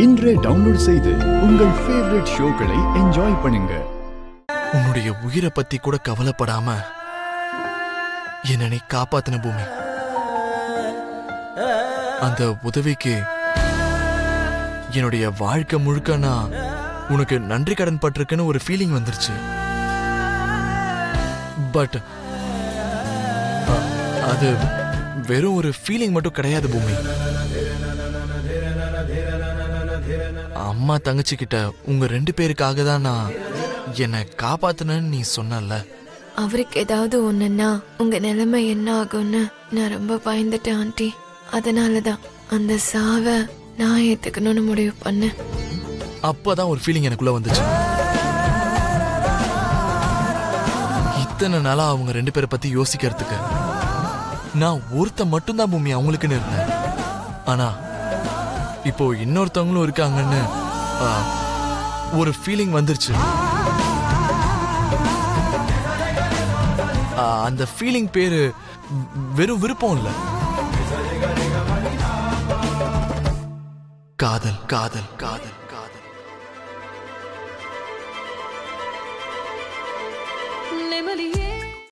இன்றே டவுன்லோட் செய்து உங்கள் ஃபேவரட் ஷோக்களை என்ஜாய் பண்ணுங்க. உன்னுடைய உயிரை பத்தி கூட கவலைப்படாம என்னை காப்பாத்தின பூமி. அந்த உதவிக்கு என்னுடைய வாழ்க்கை முழுக்க நான் உனக்கு நன்றி கடன் பட்டிருக்குன்னு ஒரு ஃபீலிங் வந்துருச்சு. பட் அது வெறும் ஒரு ஃபீலிங் மட்டும் கிடையாது பூமி. அம்மா தங்கச்சி கிட்ட உங்க 2 பேருக்காக தான் நான் என்னை காப்பாத்துனேன்னு நீ சொன்னல. அவருக்கு ஏதாவது ஒண்ணுன்னா உங்க நிலைமை என்ன ஆகும்னு நான் ரொம்ப பயந்துட்டேன் ஆண்டி. அதனாலதான் அந்த சாவை நான் ஏத்துக்கணும்னு முடிவு பண்ணேன். அப்பதான் ஒரு ஃபீலிங் எனக்குள்ள வந்துச்சு. இத்தனை நாளா அவங்க 2 பேரை பத்தி யோசிக்கிறதுக்கு நான் ஒருத்த மட்டும்தான் பூமி அவங்களுக்குன்னு இருந்தேன். ஆனா இப்போ இன்னொருத்தவங்களும் இருக்காங்கன்னு ஒரு ஃபீலிங் வந்துருச்சு. அந்த ஃபீலிங் பேரு வெறும் விருப்பம் இல்ல, காதல் காதல் காதல் காதல். நிம்மதியே